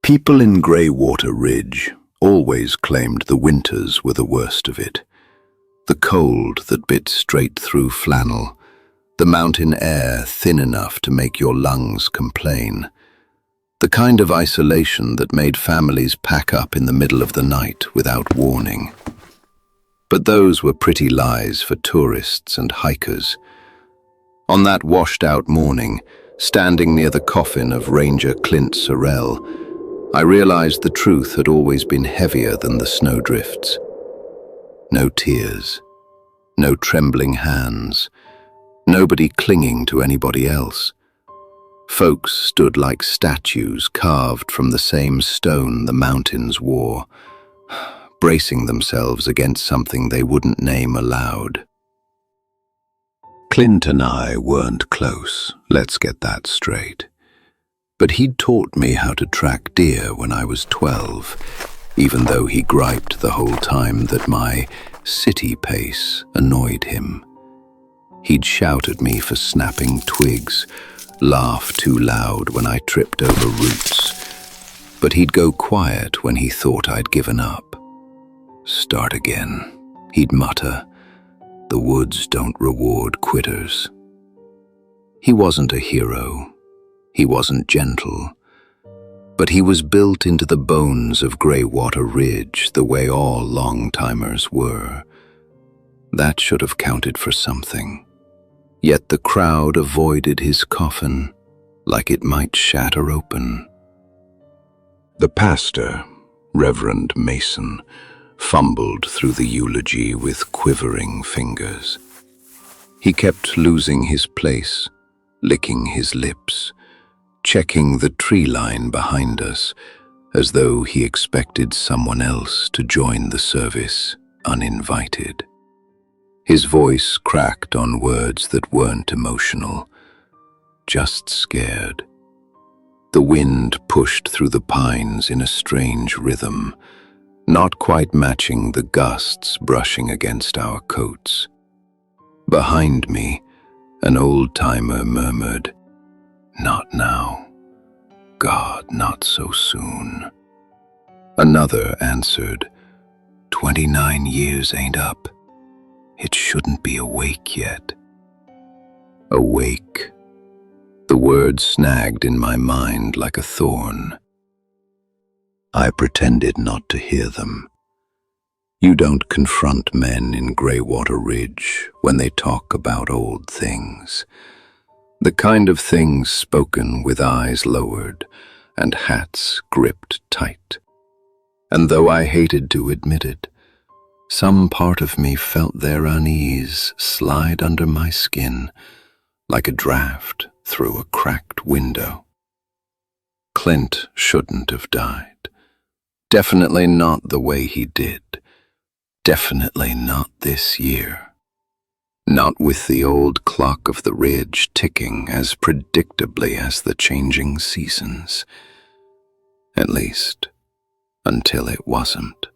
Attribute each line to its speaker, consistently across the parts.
Speaker 1: People in Greywater Ridge always claimed the winters were the worst of it. The cold that bit straight through flannel, the mountain air thin enough to make your lungs complain, the kind of isolation that made families pack up in the middle of the night without warning. But those were pretty lies for tourists and hikers. On that washed-out morning, standing near the coffin of Ranger Clint Sorrell, I realized the truth had always been heavier than the snowdrifts. No tears, no trembling hands, nobody clinging to anybody else. Folks stood like statues carved from the same stone the mountains wore, bracing themselves against something they wouldn't name aloud. Clint and I weren't close, let's get that straight. But he'd taught me how to track deer when I was 12, even though he griped the whole time that my city pace annoyed him. He'd shout at me for snapping twigs, laugh too loud when I tripped over roots, but he'd go quiet when he thought I'd given up. Start again, he'd mutter. The woods don't reward quitters. He wasn't a hero. He wasn't gentle, but he was built into the bones of Greywater Ridge the way all long-timers were. That should have counted for something. Yet the crowd avoided his coffin like it might shatter open. The pastor, Reverend Mason, fumbled through the eulogy with quivering fingers. He kept losing his place, licking his lips, checking the tree line behind us, as though he expected someone else to join the service uninvited. His voice cracked on words that weren't emotional, just scared. The wind pushed through the pines in a strange rhythm, not quite matching the gusts brushing against our coats. Behind me, an old-timer murmured, "Not now. God, not so soon." Another answered, 29 years ain't up. It shouldn't be awake yet." Awake. The word snagged in my mind like a thorn. I pretended not to hear them. You don't confront men in Greywater Ridge when they talk about old things. The kind of things spoken with eyes lowered and hats gripped tight. And though I hated to admit it, some part of me felt their unease slide under my skin like a draft through a cracked window. Clint shouldn't have died. Definitely not the way he did. Definitely not this year. Not with the old clock of the ridge ticking as predictably as the changing seasons. At least, until it wasn't.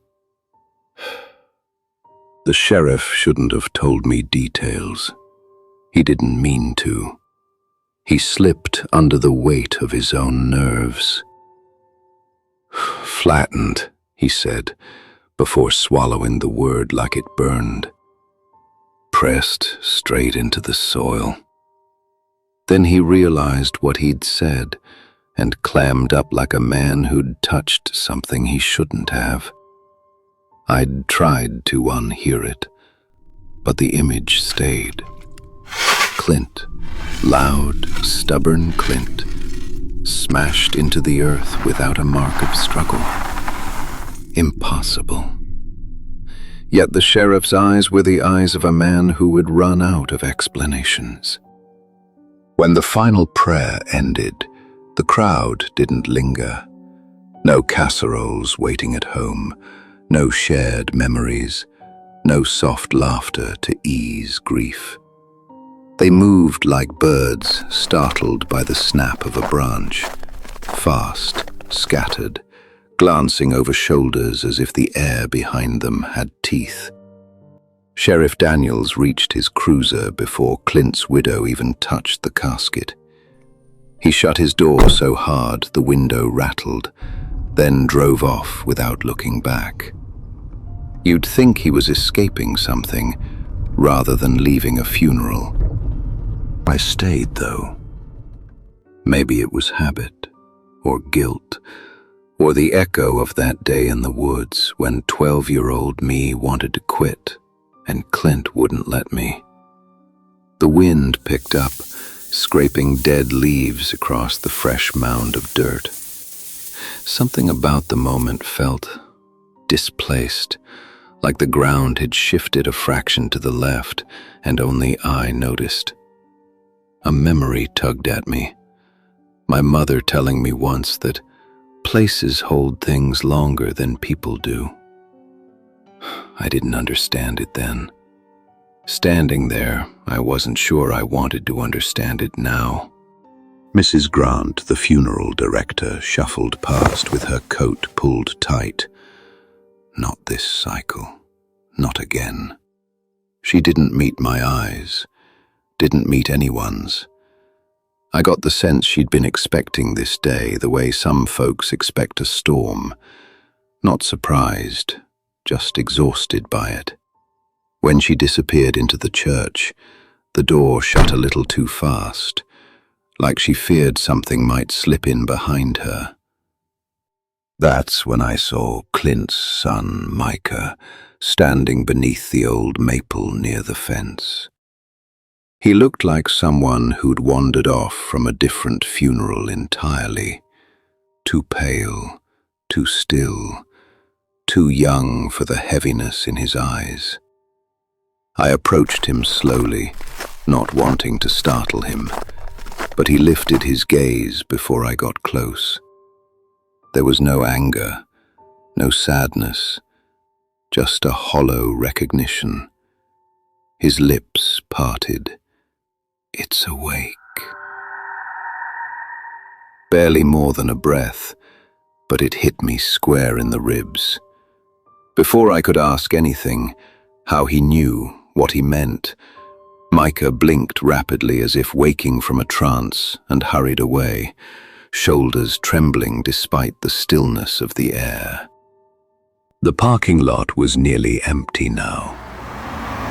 Speaker 1: The sheriff shouldn't have told me details. He didn't mean to. He slipped under the weight of his own nerves. "Flattened," he said, before swallowing the word like it burned. Pressed straight into the soil. Then he realized what he'd said and clammed up like a man who'd touched something he shouldn't have. I'd tried to unhear it, but the image stayed. Clint, loud, stubborn Clint, smashed into the earth without a mark of struggle. Impossible. Yet the sheriff's eyes were the eyes of a man who would run out of explanations. When the final prayer ended, the crowd didn't linger. No casseroles waiting at home, no shared memories, no soft laughter to ease grief. They moved like birds startled by the snap of a branch, fast, scattered, glancing over shoulders as if the air behind them had teeth. Sheriff Daniels reached his cruiser before Clint's widow even touched the casket. He shut his door so hard the window rattled, then drove off without looking back. You'd think he was escaping something, rather than leaving a funeral. I stayed, though. Maybe it was habit, or guilt, or the echo of that day in the woods when 12-year-old me wanted to quit, and Clint wouldn't let me. The wind picked up, scraping dead leaves across the fresh mound of dirt. Something about the moment felt displaced, like the ground had shifted a fraction to the left, and only I noticed. A memory tugged at me, my mother telling me once that places hold things longer than people do. I didn't understand it then. Standing there, I wasn't sure I wanted to understand it now. Mrs. Grant, the funeral director, shuffled past with her coat pulled tight. Not this cycle. Not again. She didn't meet my eyes, didn't meet anyone's. I got the sense she'd been expecting this day the way some folks expect a storm. Not surprised, just exhausted by it. When she disappeared into the church, the door shut a little too fast, like she feared something might slip in behind her. That's when I saw Clint's son, Micah, standing beneath the old maple near the fence. He looked like someone who'd wandered off from a different funeral entirely. Too pale, too still, too young for the heaviness in his eyes. I approached him slowly, not wanting to startle him, but he lifted his gaze before I got close. There was no anger, no sadness, just a hollow recognition. His lips parted. It's awake. Barely more than a breath, but it hit me square in the ribs. Before I could ask anything, how he knew, what he meant, Micah blinked rapidly as if waking from a trance and hurried away, shoulders trembling despite the stillness of the air. The parking lot was nearly empty now.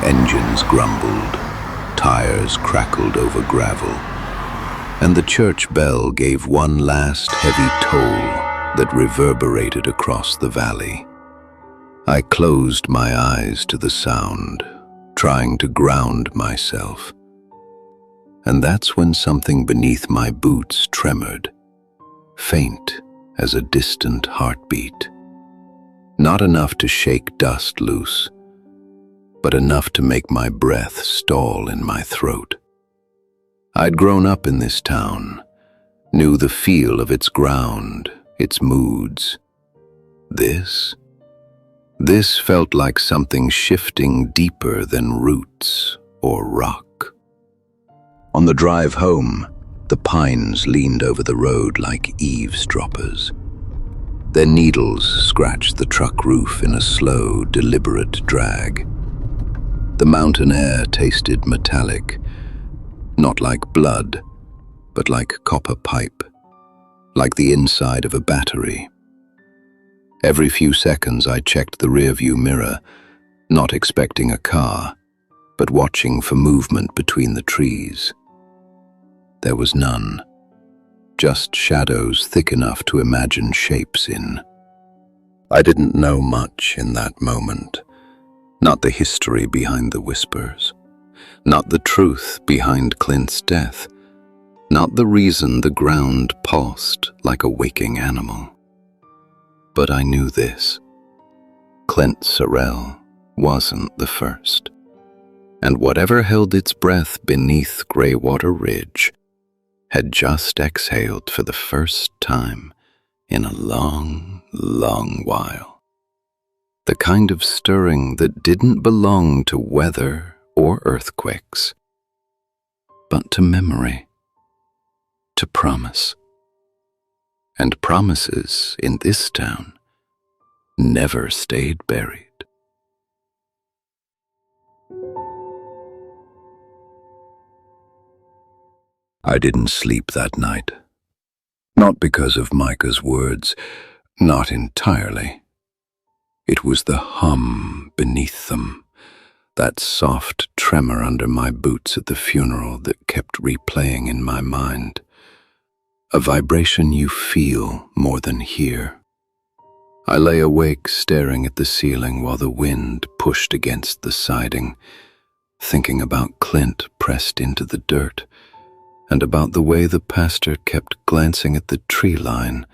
Speaker 1: Engines grumbled, tires crackled over gravel, and the church bell gave one last heavy toll that reverberated across the valley. I closed my eyes to the sound, trying to ground myself. And that's when something beneath my boots tremored, faint as a distant heartbeat. Not enough to shake dust loose, but enough to make my breath stall in my throat. I'd grown up in this town, knew the feel of its ground, its moods. This felt like something shifting deeper than roots or rock. On the drive home, the pines leaned over the road like eavesdroppers. Their needles scratched the truck roof in a slow, deliberate drag. The mountain air tasted metallic, not like blood, but like copper pipe, like the inside of a battery. Every few seconds I checked the rearview mirror, not expecting a car, but watching for movement between the trees. There was none, just shadows thick enough to imagine shapes in. I didn't know much in that moment, not the history behind the whispers, not the truth behind Clint's death, not the reason the ground pulsed like a waking animal. But I knew this. Clint Sorrell wasn't the first. And whatever held its breath beneath Greywater Ridge had just exhaled for the first time in a long, long while. The kind of stirring that didn't belong to weather or earthquakes, but to memory, to promise. And promises in this town never stayed buried. I didn't sleep that night, Not because of Micah's words, not entirely. It was the hum beneath them, that soft tremor under my boots at the funeral that kept replaying in my mind. A vibration you feel more than hear. I lay awake staring at the ceiling while the wind pushed against the siding, thinking about Clint pressed into the dirt, and about the way the pastor kept glancing at the tree line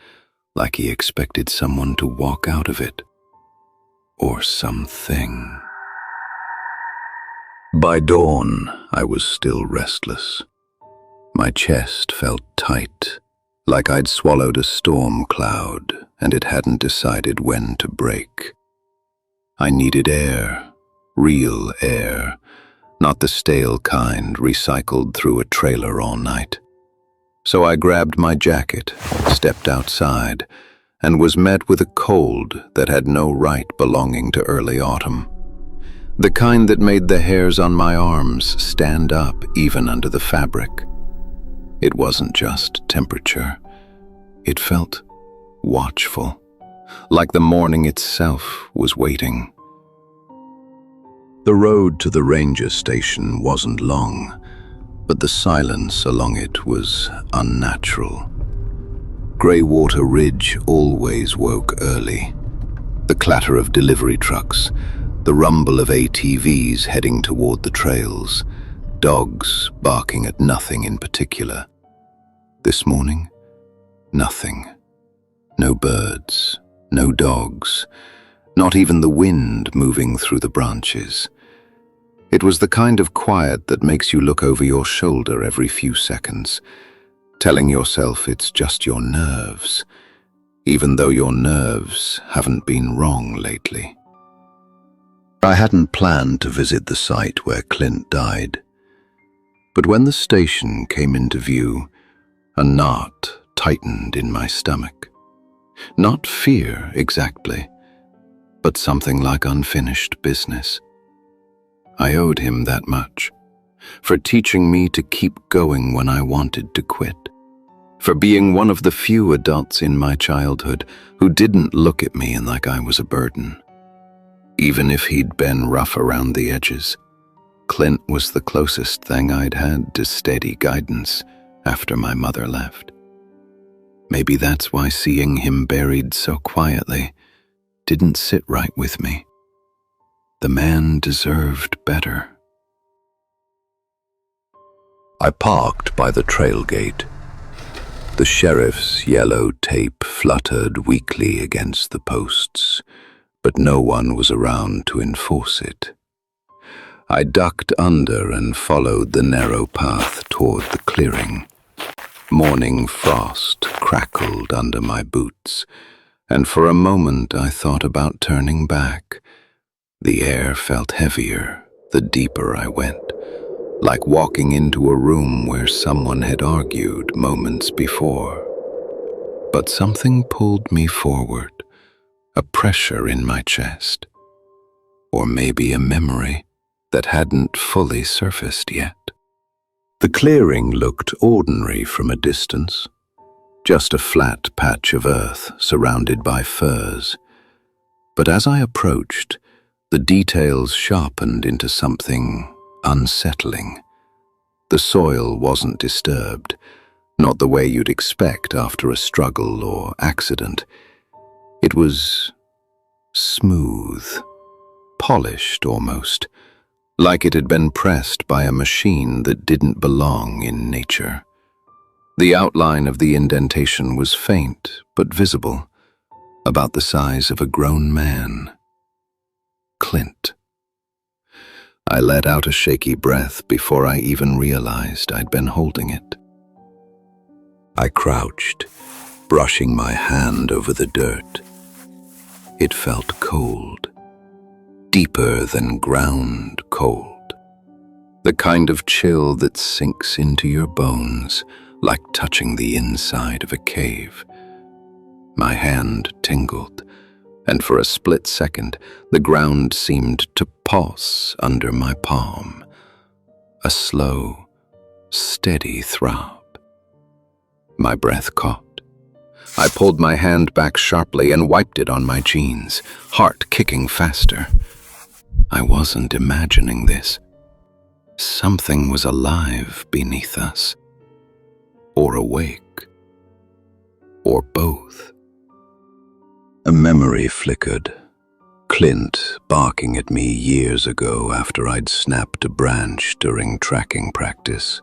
Speaker 1: like he expected someone to walk out of it. Or something. By dawn, I was still restless. My chest felt tight, like I'd swallowed a storm cloud and it hadn't decided when to break. I needed air, real air, not the stale kind recycled through a trailer all night. So I grabbed my jacket, stepped outside, and was met with a cold that had no right belonging to early autumn. The kind that made the hairs on my arms stand up even under the fabric. It wasn't just temperature. It felt watchful, like the morning itself was waiting. The road to the ranger station wasn't long, but the silence along it was unnatural. Greywater Ridge always woke early. The clatter of delivery trucks, the rumble of ATVs heading toward the trails, dogs barking at nothing in particular. This morning, nothing. No birds, no dogs, not even the wind moving through the branches. It was the kind of quiet that makes you look over your shoulder every few seconds, telling yourself it's just your nerves, even though your nerves haven't been wrong lately. I hadn't planned to visit the site where Clint died, but when the station came into view, a knot tightened in my stomach. Not fear exactly, but something like unfinished business. I owed him that much, for teaching me to keep going when I wanted to quit, for being one of the few adults in my childhood who didn't look at me like I was a burden. Even if he'd been rough around the edges, Clint was the closest thing I'd had to steady guidance after my mother left. Maybe that's why seeing him buried so quietly didn't sit right with me. The man deserved better. I parked by the trailgate. The sheriff's yellow tape fluttered weakly against the posts, but no one was around to enforce it. I ducked under and followed the narrow path toward the clearing. Morning frost crackled under my boots, and for a moment I thought about turning back. The air felt heavier the deeper I went, like walking into a room where someone had argued moments before. But something pulled me forward, a pressure in my chest, or maybe a memory that hadn't fully surfaced yet. The clearing looked ordinary from a distance, just a flat patch of earth surrounded by firs. But as I approached, the details sharpened into something unsettling. The soil wasn't disturbed, not the way you'd expect after a struggle or accident. It was smooth, polished almost, like it had been pressed by a machine that didn't belong in nature. The outline of the indentation was faint but visible, about the size of a grown man. Clint. I let out a shaky breath before I even realized I'd been holding it. I crouched, brushing my hand over the dirt. It felt cold, deeper than ground cold. The kind of chill that sinks into your bones, like touching the inside of a cave. My hand tingled, and for a split second, the ground seemed to pulse under my palm. A slow, steady throb. My breath caught, I pulled my hand back sharply and wiped it on my jeans, heart kicking faster. I wasn't imagining this. Something was alive beneath us. Or awake. Or both. A memory flickered. Clint barking at me years ago after I'd snapped a branch during tracking practice.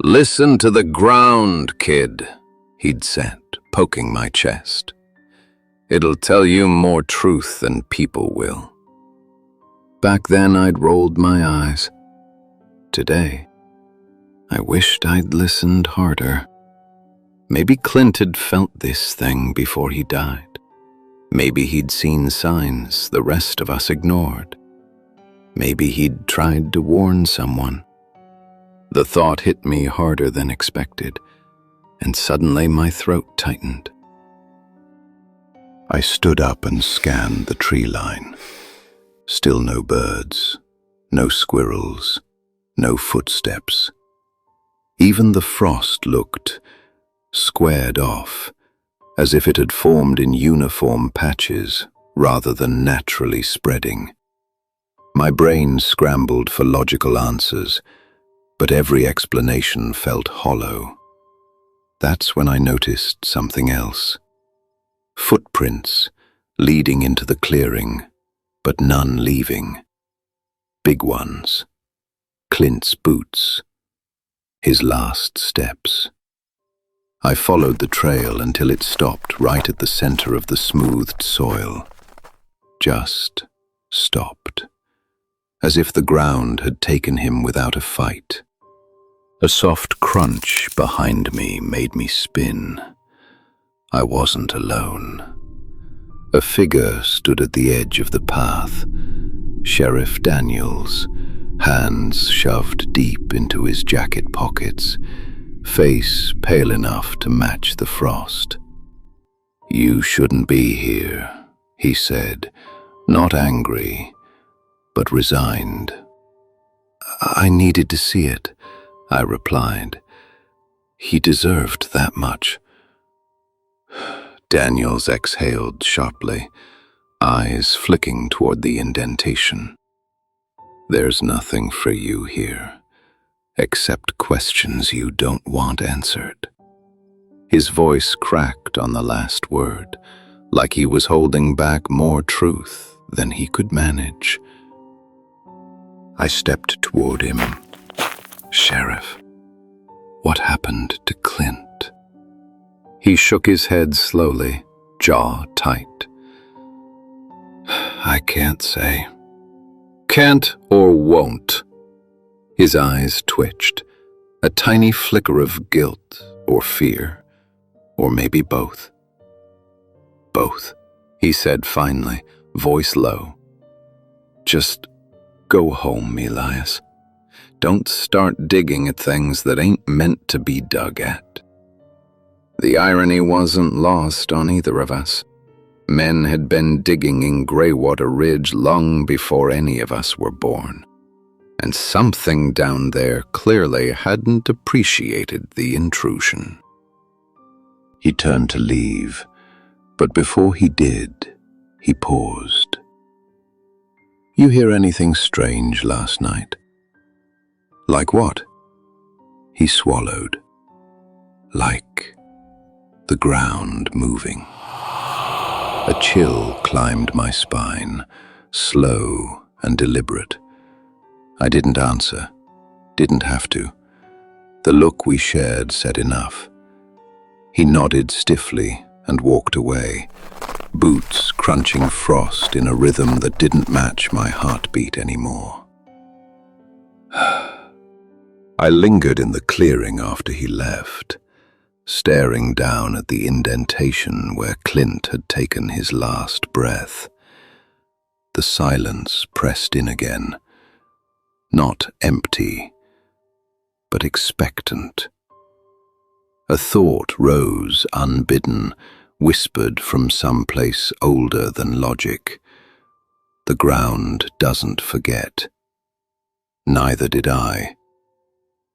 Speaker 1: "Listen to the ground, kid," he'd said, poking my chest. "It'll tell you more truth than people will." Back then I'd rolled my eyes. Today, I wished I'd listened harder. Maybe Clint had felt this thing before he died. Maybe he'd seen signs the rest of us ignored. Maybe he'd tried to warn someone. The thought hit me harder than expected, and suddenly my throat tightened. I stood up and scanned the tree line. Still no birds, no squirrels, no footsteps. Even the frost looked squared off, as if it had formed in uniform patches rather than naturally spreading. My brain scrambled for logical answers, but every explanation felt hollow. That's when I noticed something else. Footprints leading into the clearing, but none leaving. Big ones. Clint's boots. His last steps. I followed the trail until it stopped right at the center of the smoothed soil. Just stopped. As if the ground had taken him without a fight. A soft crunch behind me made me spin. I wasn't alone. A figure stood at the edge of the path. Sheriff Daniels, hands shoved deep into his jacket pockets, face pale enough to match the frost. "You shouldn't be here," he said, not angry, but resigned. "I needed to see it," I replied. "He deserved that much." Daniels exhaled sharply, eyes flicking toward the indentation. "There's nothing for you here, except questions you don't want answered." His voice cracked on the last word, like he was holding back more truth than he could manage. I stepped toward him. "Sheriff, what happened to Clint?" He shook his head slowly, jaw tight. "I can't say." "Can't or won't?" His eyes twitched, a tiny flicker of guilt or fear, or maybe both. "Both," he said finally, voice low. "Just go home, Elias. Don't start digging at things that ain't meant to be dug at." The irony wasn't lost on either of us. Men had been digging in Greywater Ridge long before any of us were born. And something down there clearly hadn't appreciated the intrusion. He turned to leave, but before he did, he paused. "You hear anything strange last night?" "Like what?" He swallowed. "Like the ground moving." A chill climbed my spine, slow and deliberate. I didn't answer, didn't have to. The look we shared said enough. He nodded stiffly and walked away, boots crunching frost in a rhythm that didn't match my heartbeat anymore. I lingered in the clearing after he left, staring down at the indentation where Clint had taken his last breath. The silence pressed in again, not empty, but expectant. A thought rose unbidden, whispered from some place older than logic. The ground doesn't forget. Neither did I.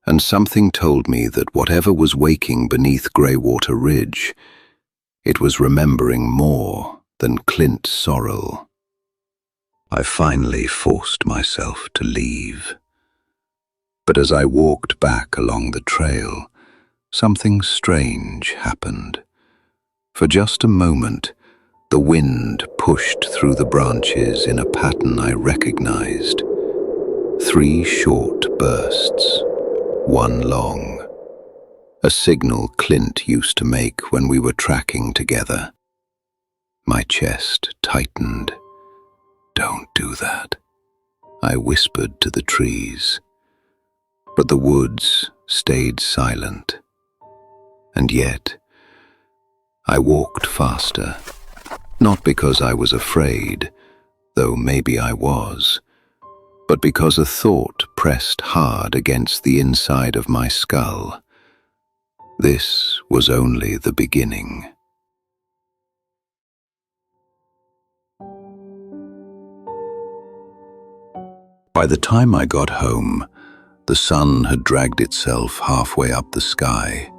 Speaker 1: And something told me that whatever was waking beneath Greywater Ridge, It was remembering more than Clint Sorrel. I finally forced myself to leave. But as I walked back along the trail, something strange happened. For just a moment, the wind pushed through the branches in a pattern I recognized. 3 short bursts, 1 long. A signal Clint used to make when we were tracking together. My chest tightened. "Don't do that," I whispered to the trees. But the woods stayed silent. And yet, I walked faster, not because I was afraid, though maybe I was, but because a thought pressed hard against the inside of my skull. This was only the beginning. By the time I got home, the sun had dragged itself halfway up the sky,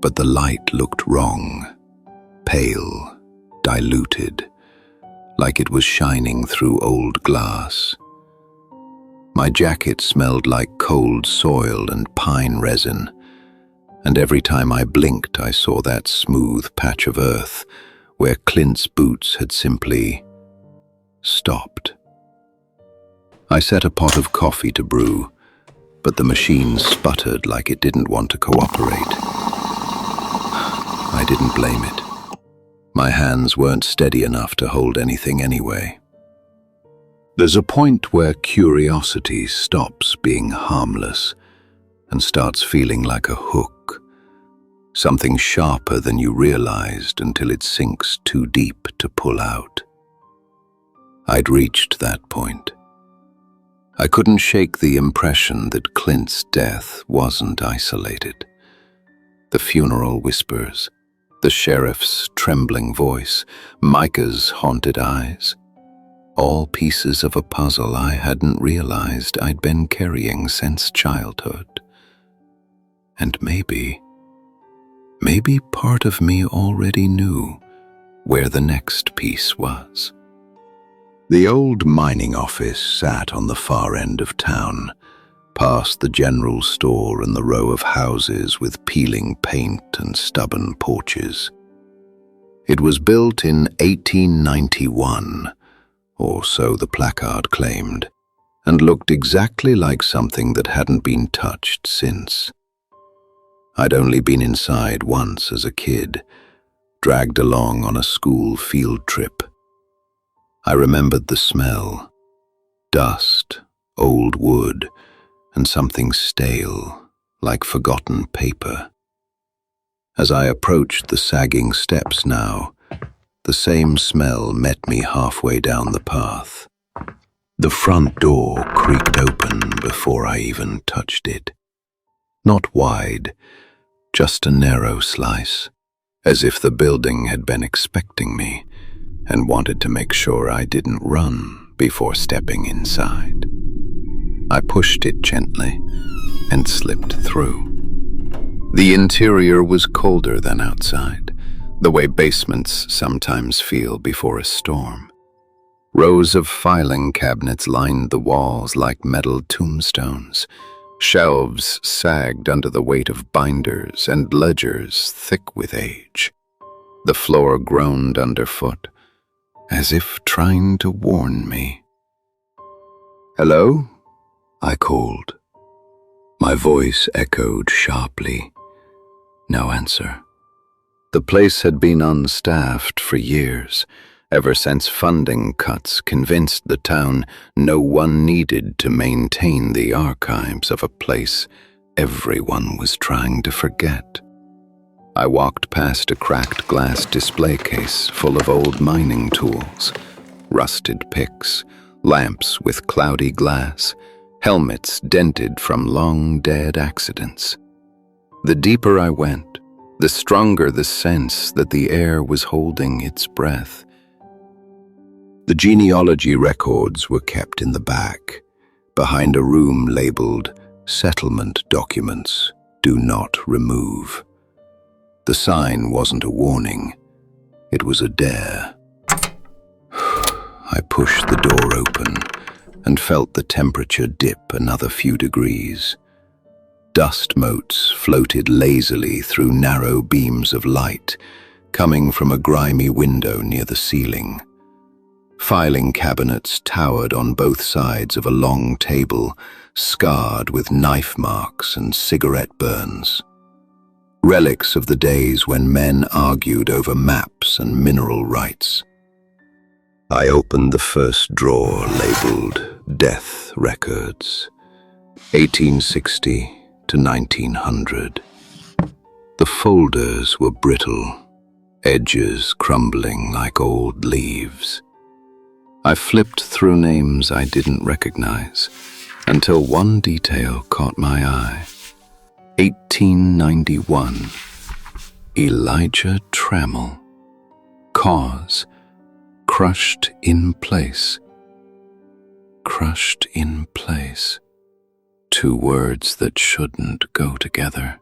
Speaker 1: but the light looked wrong, pale, diluted, like it was shining through old glass. My jacket smelled like cold soil and pine resin, and every time I blinked I saw that smooth patch of earth where Clint's boots had simply stopped. I set a pot of coffee to brew, but the machine sputtered like it didn't want to cooperate. I didn't blame it. My hands weren't steady enough to hold anything anyway. There's a point where curiosity stops being harmless and starts feeling like a hook, something sharper than you realized until it sinks too deep to pull out. I'd reached that point. I couldn't shake the impression that Clint's death wasn't isolated. The funeral whispers, the sheriff's trembling voice, Micah's haunted eyes, all pieces of a puzzle I hadn't realized I'd been carrying since childhood. And maybe part of me already knew where the next piece was. The old mining office sat on the far end of town, past the general store and the row of houses with peeling paint and stubborn porches. It was built in 1891, or so the placard claimed, and looked exactly like something that hadn't been touched since. I'd only been inside once as a kid, dragged along on a school field trip. I remembered the smell, dust, old wood, and something stale, like forgotten paper. As I approached the sagging steps now, the same smell met me halfway down the path. The front door creaked open before I even touched it. Not wide, just a narrow slice, as if the building had been expecting me and wanted to make sure I didn't run before stepping inside. I pushed it gently and slipped through. The interior was colder than outside, the way basements sometimes feel before a storm. Rows of filing cabinets lined the walls like metal tombstones. Shelves sagged under the weight of binders and ledgers thick with age. The floor groaned underfoot, as if trying to warn me. "Hello?" I called. My voice echoed sharply. No answer. The place had been unstaffed for years, ever since funding cuts convinced the town no one needed to maintain the archives of a place everyone was trying to forget. I walked past a cracked glass display case full of old mining tools, rusted picks, lamps with cloudy glass, helmets dented from long-dead accidents. The deeper I went, the stronger the sense that the air was holding its breath. The genealogy records were kept in the back, behind a room labeled "Settlement Documents, Do Not Remove." The sign wasn't a warning, It was a dare. I pushed the door open and felt the temperature dip another few degrees. Dust motes floated lazily through narrow beams of light, coming from a grimy window near the ceiling. Filing cabinets towered on both sides of a long table, scarred with knife marks and cigarette burns. Relics of the days when men argued over maps and mineral rights. I opened the first drawer labeled Death Records, 1860 to 1900. The folders were brittle, edges crumbling like old leaves. I flipped through names I didn't recognize until one detail caught my eye. 1891. Elijah Trammell. Cause: crushed in place. Crushed in place. Two words that shouldn't go together.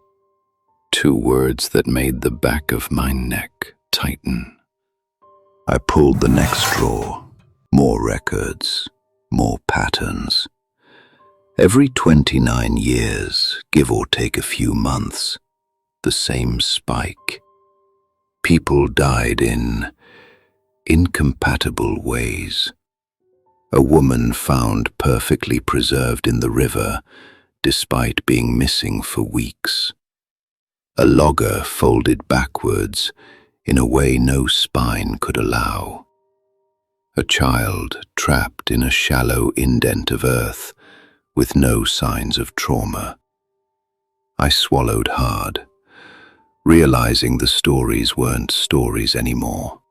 Speaker 1: Two words that made the back of my neck tighten. I pulled the next drawer. More records, more patterns. Every 29 years, give or take a few months, the same spike. People died in incompatible ways. A woman found perfectly preserved in the river, despite being missing for weeks. A logger folded backwards in a way no spine could allow. A child trapped in a shallow indent of earth with no signs of trauma. I swallowed hard, realizing the stories weren't stories anymore.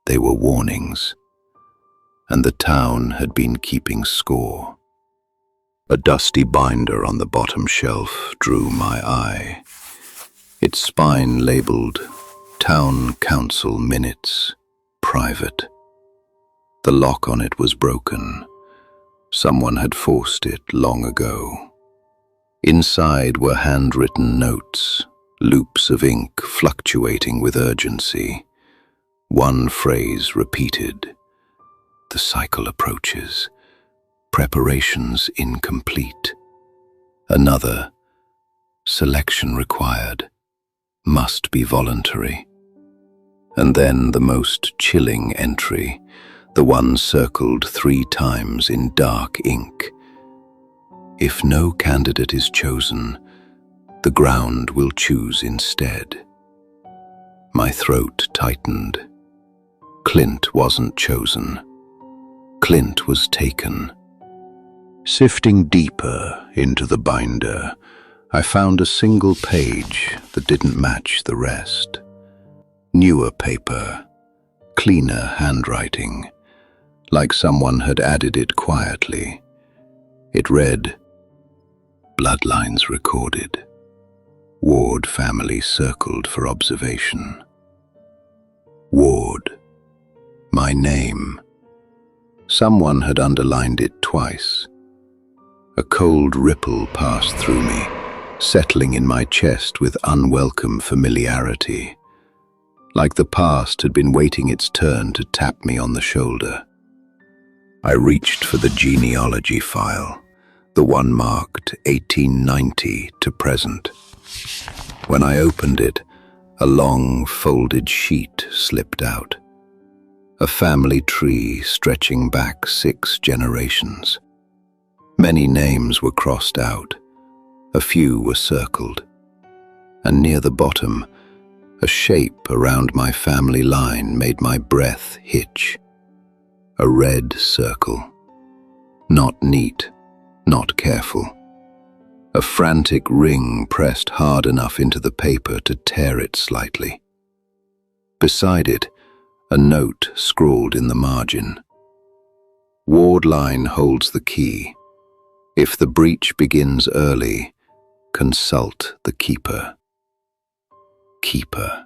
Speaker 1: They were warnings, and the town had been keeping score. A dusty binder on the bottom shelf drew my eye. Its spine labeled Town Council Minutes, Private. The lock on it was broken. Someone had forced it long ago. Inside were handwritten notes, loops of ink fluctuating with urgency. One phrase repeated: the cycle approaches. Preparations incomplete. Another: selection required. Must be voluntary. And then the most chilling entry, the one circled 3 times in dark ink. If no candidate is chosen, the ground will choose instead. My throat tightened. Clint wasn't chosen. Clint was taken. Sifting deeper into the binder, I found a single page that didn't match the rest. Newer paper, cleaner handwriting, like someone had added it quietly. It read, Bloodlines recorded. Ward family circled for observation. Ward. My name. Someone had underlined it twice. A cold ripple passed through me, settling in my chest with unwelcome familiarity, like the past had been waiting its turn to tap me on the shoulder. I reached for the genealogy file, the one marked 1890 to present. When I opened it, a long, folded sheet slipped out. A family tree stretching back 6 generations. Many names were crossed out. A few were circled. And near the bottom, a shape around my family line made my breath hitch. A red circle. Not neat, not careful. A frantic ring pressed hard enough into the paper to tear it slightly. Beside it, a note scrawled in the margin. Ward line holds the key. If the breach begins early, consult the keeper. Keeper.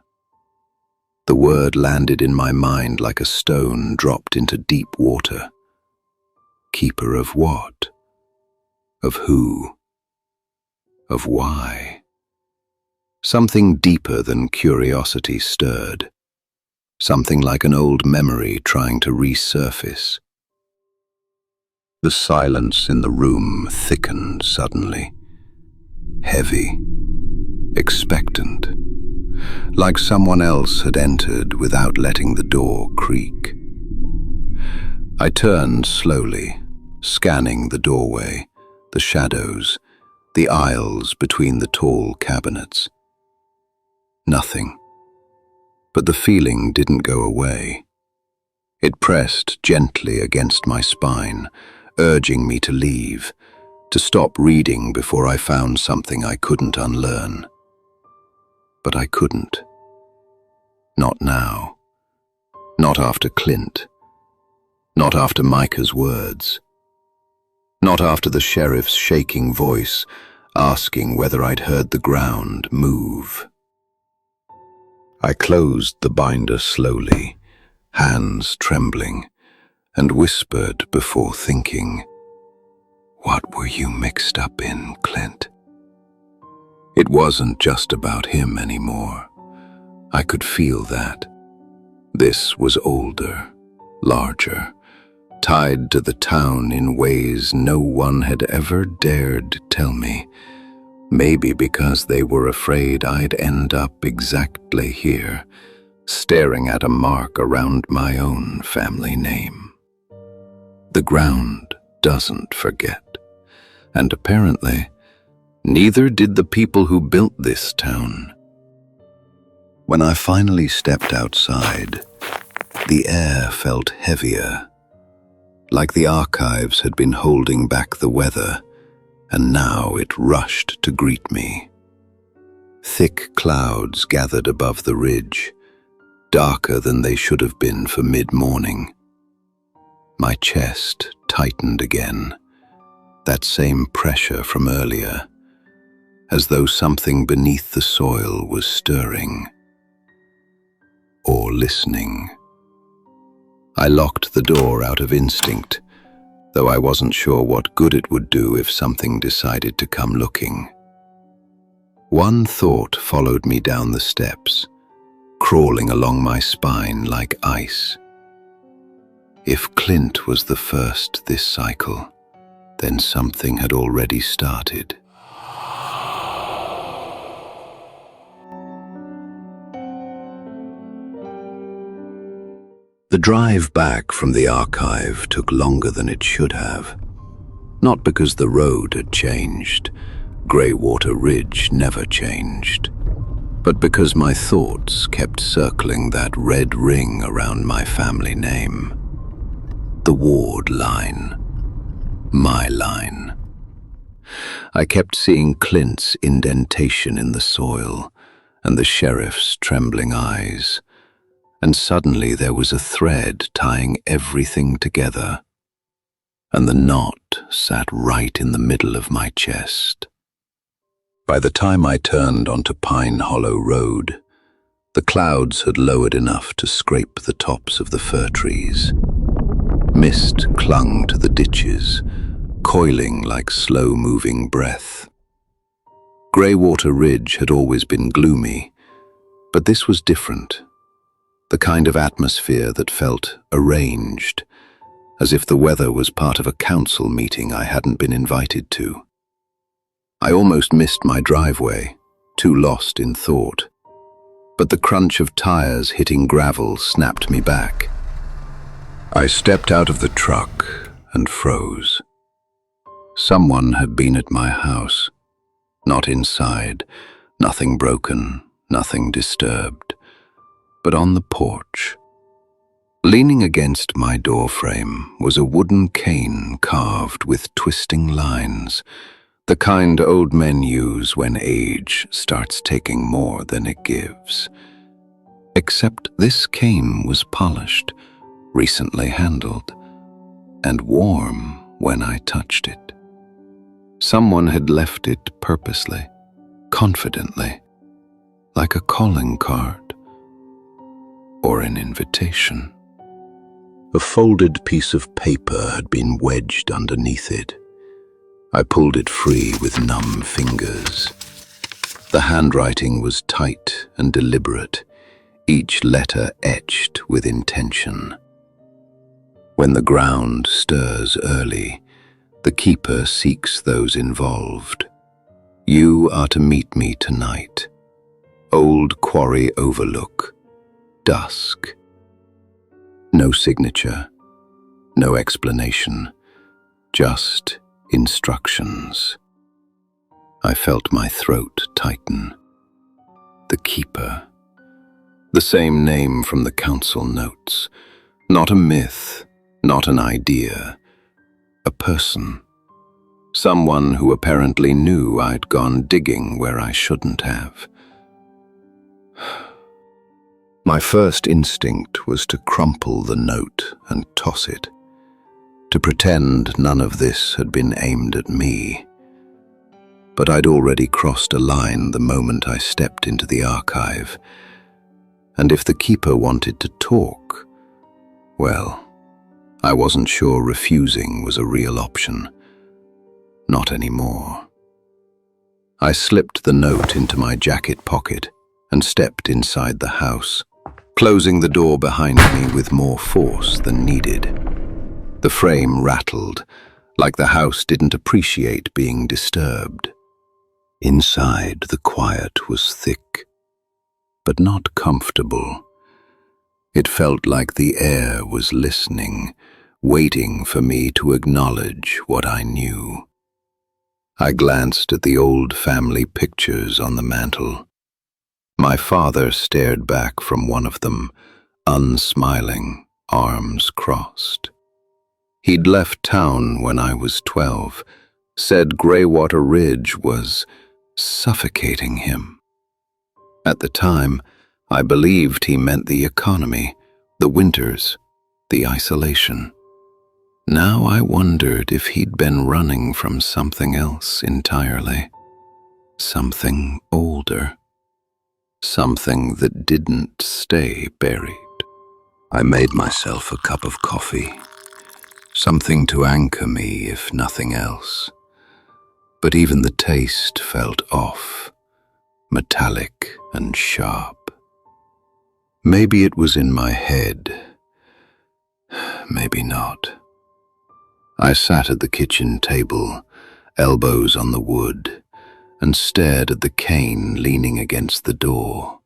Speaker 1: The word landed in my mind like a stone dropped into deep water. Keeper of what? Of who? Of why? Something deeper than curiosity stirred. something like an old memory trying to resurface. The silence in the room thickened suddenly, heavy, expectant, like someone else had entered without letting the door creak. I turned slowly, scanning the doorway, the shadows, the aisles between the tall cabinets. Nothing. But the feeling didn't go away. It pressed gently against my spine, urging me to leave, to stop reading before I found something I couldn't unlearn. But I couldn't. Not now. Not after Clint. Not after Micah's words. Not after the sheriff's shaking voice asking whether I'd heard the ground move. I closed the binder slowly, hands trembling, and whispered before thinking, "What were you mixed up in, Clint?" It wasn't just about him anymore. I could feel that. This was older, larger, tied to the town in ways no one had ever dared tell me. Maybe because they were afraid I'd end up exactly here, staring at a mark around my own family name. The ground doesn't forget, and apparently, neither did the people who built this town. When I finally stepped outside, the air felt heavier, like the archives had been holding back the weather, and now it rushed to greet me. Thick clouds gathered above the ridge, darker than they should have been for mid-morning. My chest tightened again, that same pressure from earlier, as though something beneath the soil was stirring or listening. I locked the door out of instinct, though I wasn't sure what good it would do if something decided to come looking. One thought followed me down the steps, crawling along my spine like ice. If Clint was the first this cycle, then something had already started. The drive back from the archive took longer than it should have. Not because the road had changed, Greywater Ridge never changed, but because my thoughts kept circling that red ring around my family name. The Ward line. My line. I kept seeing Clint's indentation in the soil and the sheriff's trembling eyes. And suddenly there was a thread tying everything together, and the knot sat right in the middle of my chest. By the time I turned onto Pine Hollow Road, the clouds had lowered enough to scrape the tops of the fir trees. Mist clung to the ditches, coiling like slow-moving breath. Greywater Ridge had always been gloomy, but this was different. The kind of atmosphere that felt arranged, as if the weather was part of a council meeting I hadn't been invited to. I almost missed my driveway, too lost in thought, but the crunch of tires hitting gravel snapped me back. I stepped out of the truck and froze. Someone had been at my house, not inside, nothing broken, nothing disturbed, but on the porch. Leaning against my doorframe was a wooden cane carved with twisting lines, the kind old men use when age starts taking more than it gives. Except this cane was polished, recently handled, and warm when I touched it. Someone had left it purposely, confidently, like a calling card or an invitation. A folded piece of paper had been wedged underneath it. I pulled it free with numb fingers. The handwriting was tight and deliberate, each letter etched with intention. When the ground stirs early, the keeper seeks those involved. You are to meet me tonight. Old Quarry Overlook, dusk. No signature, no explanation, just instructions. I felt my throat tighten. The keeper. The same name from the council notes. Not a myth, not an idea. A person. Someone who apparently knew I'd gone digging where I shouldn't have. My first instinct was to crumple the note and toss it, to pretend none of this had been aimed at me. But I'd already crossed a line the moment I stepped into the archive, and if the keeper wanted to talk, well, I wasn't sure refusing was a real option. Not anymore. I slipped the note into my jacket pocket and stepped inside the house, closing the door behind me with more force than needed. The frame rattled, like the house didn't appreciate being disturbed. Inside, the quiet was thick, but not comfortable. It felt like the air was listening, waiting for me to acknowledge what I knew. I glanced at the old family pictures on the mantel. My father stared back from one of them, unsmiling, arms crossed. He'd left town when I was 12, said Greywater Ridge was suffocating him. At the time, I believed he meant the economy, the winters, the isolation. Now I wondered if he'd been running from something else entirely. Something older. Something that didn't stay buried. I made myself a cup of coffee. Something to anchor me, if nothing else. But even the taste felt off, metallic and sharp. Maybe it was in my head. Maybe not. I sat at the kitchen table, elbows on the wood, and stared at the cane leaning against the door.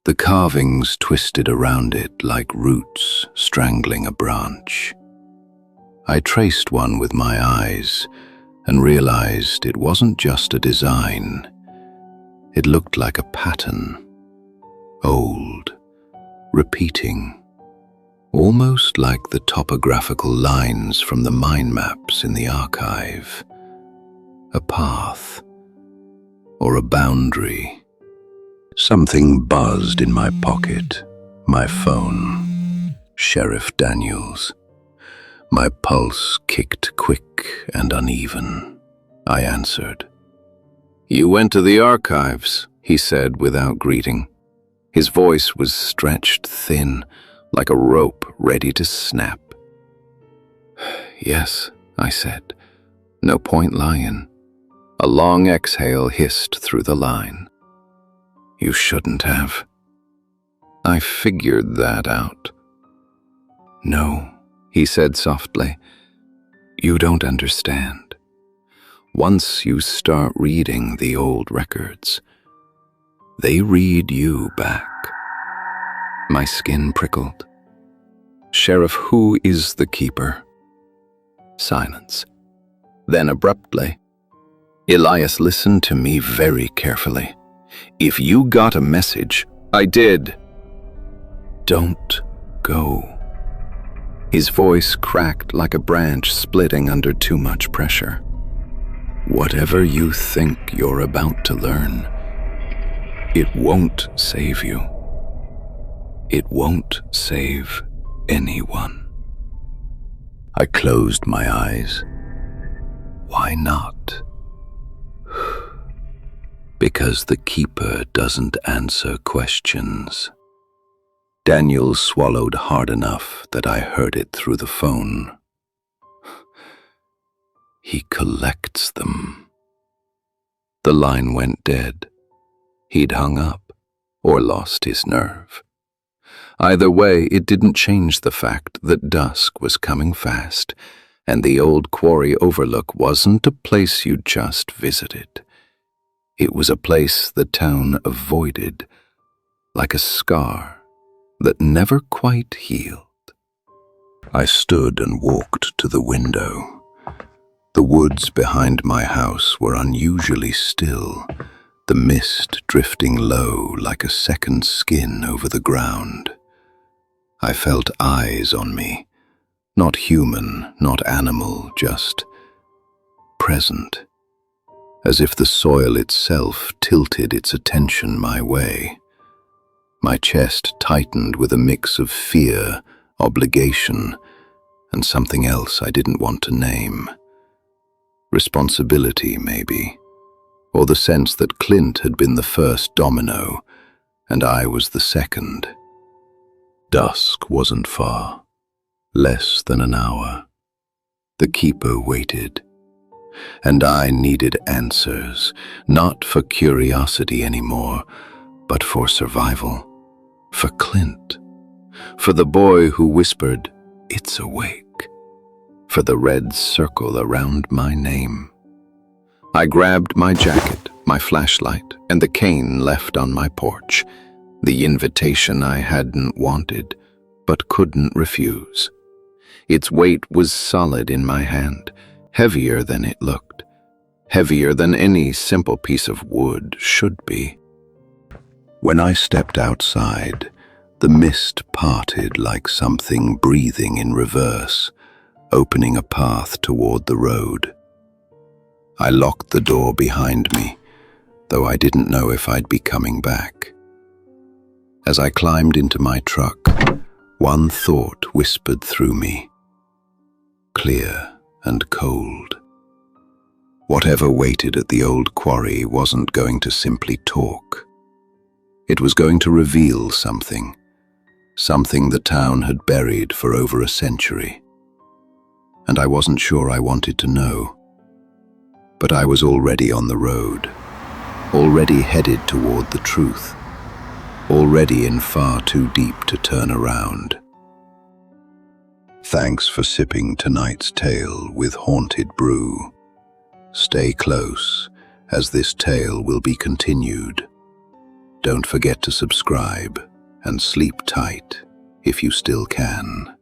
Speaker 1: The carvings twisted around it like roots strangling a branch. I traced one with my eyes and realized it wasn't just a design. It looked like a pattern, old, repeating, almost like the topographical lines from the mine maps in the archive. A path, or a boundary. Something buzzed in my pocket, my phone. Sheriff Daniels. My pulse kicked quick and uneven. I answered. "You went to the archives," he said without greeting. His voice was stretched thin, like a rope ready to snap. "Yes," I said. No point lying. A long exhale hissed through the line. "You shouldn't have." "I figured that out." "No," he said softly. "You don't understand. Once you start reading the old records, they read you back." My skin prickled. "Sheriff, who is the keeper?" Silence. Then abruptly, "Elias, listen to me very carefully. If you got a message..." "I did." "Don't go." His voice cracked like a branch splitting under too much pressure. "Whatever you think you're about to learn, it won't save you. It won't save anyone." I closed my eyes. Why not? Because the keeper doesn't answer questions. Daniel swallowed hard enough that I heard it through the phone. He collects them. The line went dead. He'd hung up, or lost his nerve. Either way, it didn't change the fact that dusk was coming fast, and the old quarry overlook wasn't a place you'd just visited. It was a place the town avoided, like a scar that never quite healed. I stood and walked to the window. The woods behind my house were unusually still, the mist drifting low like a second skin over the ground. I felt eyes on me, not human, not animal, just present, as if the soil itself tilted its attention my way. My chest tightened with a mix of fear, obligation, and something else I didn't want to name. Responsibility, maybe, or the sense that Clint had been the first domino, and I was the second. Dusk wasn't far, less than an hour. The keeper waited, and I needed answers, not for curiosity anymore, but for survival, for Clint, for the boy who whispered, "It's awake," for the red circle around my name. I grabbed my jacket, my flashlight, and the cane left on my porch, the invitation I hadn't wanted, but couldn't refuse. Its weight was solid in my hand, heavier than it looked, heavier than any simple piece of wood should be. When I stepped outside, the mist parted like something breathing in reverse, opening a path toward the road. I locked the door behind me, though I didn't know if I'd be coming back. As I climbed into my truck, one thought whispered through me, clear and cold. Whatever waited at the old quarry wasn't going to simply talk. It was going to reveal something the town had buried for over a century. And I wasn't sure I wanted to know. But I was already on the road, already headed toward the truth, already in far too deep to turn around. Thanks for sipping tonight's tale with Haunted Brew. Stay close, as this tale will be continued. Don't forget to subscribe, and sleep tight if you still can.